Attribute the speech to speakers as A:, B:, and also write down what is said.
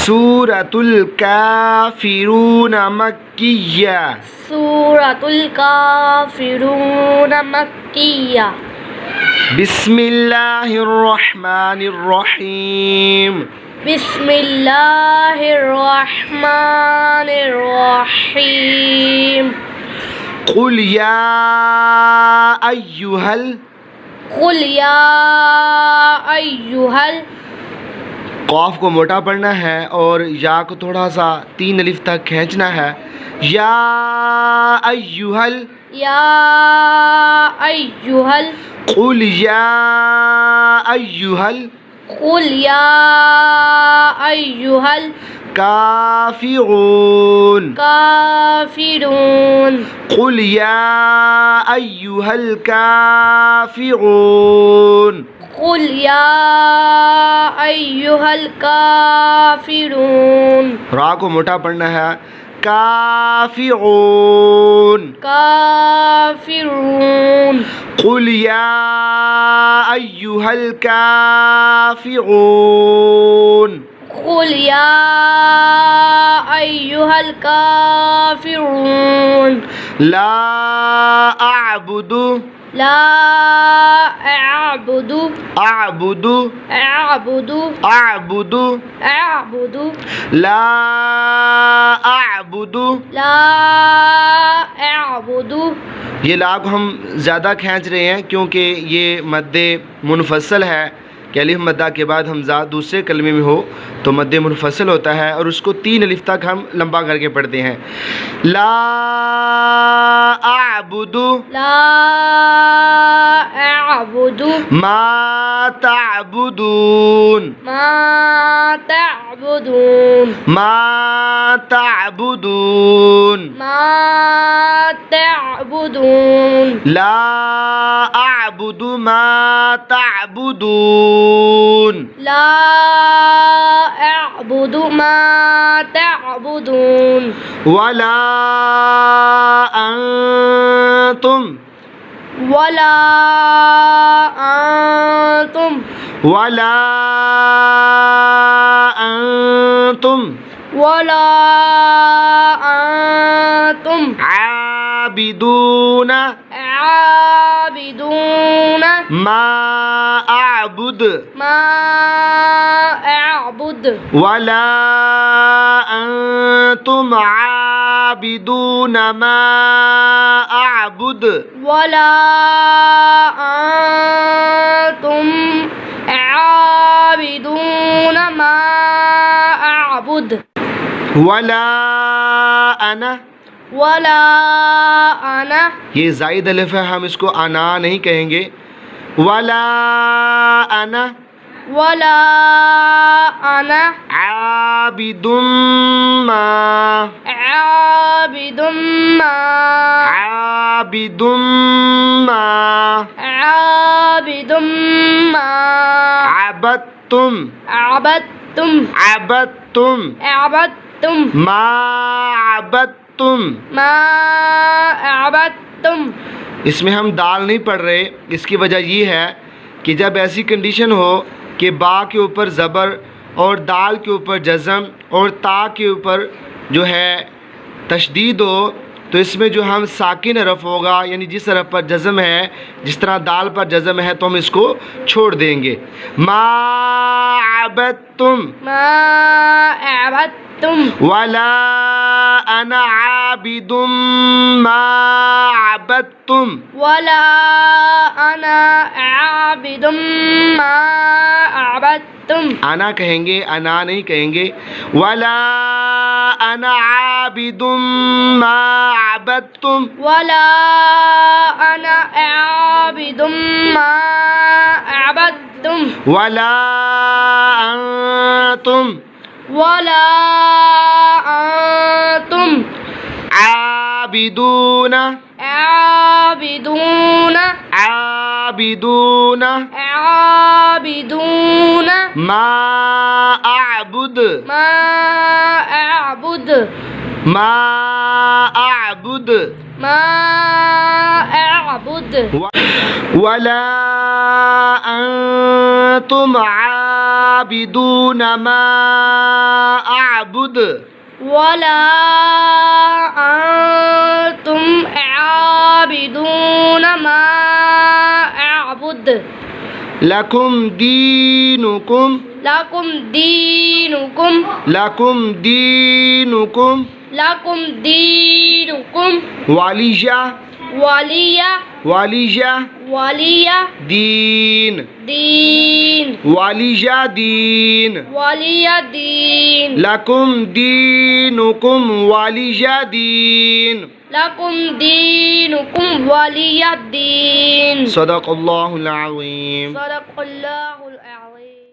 A: सूरतुल काफिरून मक्किया।
B: सूरतुल काफिरून मक्किया।
A: बिस्मिल्लाहिर्रहमानिर्रहीम।
B: बिस्मिल्लाहिर्रहमानिर्रहीम।
A: कुल या अय्युहल।
B: कुल या अय्युहल।
A: कॉफ को मोटा पढ़ना है और या को थोड़ा सा 3 अलिफ तक खींचना है। या अय्युहल।
B: या अय्युहल।
A: कुल या अय्युहल।
B: कुल या अय्युहल
A: काफिरून।
B: काफिरून।
A: कुल या अय्युहल काफिरून।
B: कुल या अय्युहल काफिरून।
A: रा को मोटा पढ़ना है। काफिरून।
B: काफिरून।
A: कुल या अय्युहल काफिरून।
B: कुल या अय्युहल काफिरून।
A: ला अअबुदु।
B: ला अअबुदु।
A: अअबुदु।
B: अअबुदु।
A: अअबुदु।
B: अअबुदु।
A: ला अअबुदु।
B: ला अअबुदु।
A: ये ला को हम ज़्यादा खींच रहे हैं क्योंकि ये मद्दे मुनफसल है कि अलिफ मद्दा के बाद हमज़ा दूसरे कलमे में हो तो मद्दे मुनफसल होता है और उसको 3 अलिफ तक हम लंबा करके पढ़ते हैं। ला अअबुदु।
B: ला अअबुदु।
A: मा तअबुदून।
B: मा तअबुदून।
A: मा तअबुदून।
B: मा तअबुदून।
A: ला अअबुदु मा तअबुदून।
B: ला अअबुदु मा तअबुदून।
A: वला अंतुम।
B: वला अंतुम।
A: वला अंतुम।
B: वला अंतुम
A: आबिदून।
B: आबिदून
A: मा अअबुद।
B: मा अअबुद।
A: वला अंतुम आबिदून मा अअबुद।
B: वला अंतुम आबिदून मा अअबुद।
A: वला अना।
B: वला अना।
A: ये ज़ाइद अलिफ है, हम इसको अना नहीं कहेंगे। वला अना।
B: वला अना
A: आबिदुम मा।
B: आबिदुम मा।
A: आबिदुम मा।
B: आबिदुम मा।
A: अबदतुम।
B: अबदतुम।
A: अबदतुम।
B: अबदतुम।
A: मा अबदतुम।
B: मा अबदतुम।
A: इसमें हम दाल नहीं पढ़ रहे, इसकी वजह ये है कि जब ऐसी कंडीशन हो कि बा के ऊपर ज़बर और दाल के ऊपर जज़म और ता के ऊपर जो है तशदीद हो तो इसमें जो हम साकिन हरफ होगा यानी जिस हरफ पर जज़म है, जिस तरह दाल पर जज़म है तो हम इसको छोड़ देंगे। मा अबदतुम।
B: मा अबदतुम।
A: वला अना आबिदुम मा अबदतुम।
B: वला अना आबिदुम मा अबदतुम।
A: आना कहेंगे, अना नहीं कहेंगे। वला अना आबिदुम मा अबदतुम।
B: वला अना आबिदुम मा अबदतुम।
A: वला अंतुम।
B: वला अंतुम
A: आबिदून।
B: आबिदून।
A: आबिदून।
B: आबिदून
A: मा अअबुद।
B: मा अअबुद।
A: मा अअबुद।
B: मा अअबुद।
A: वला अंतुम आबिदून मा आबुद
B: वला अंतुम आबिदून मा अअबुद
A: लकुम दीनुकुम
B: लकुम दीनुकुम
A: लकुम दीनुकुम
B: लकुम दीनुकुम
A: वालिया
B: वलिया
A: वालिया
B: वलिया
A: दीन
B: दीन
A: वालिया दीन
B: वलिया दीन
A: लकुम दीनुकुम वालिया दीन
B: लकुम दीनुकुम वलिया दीन
A: सदक़ल्लाहुल अज़ीम।
B: सदक़ल्लाहुल अज़ीम।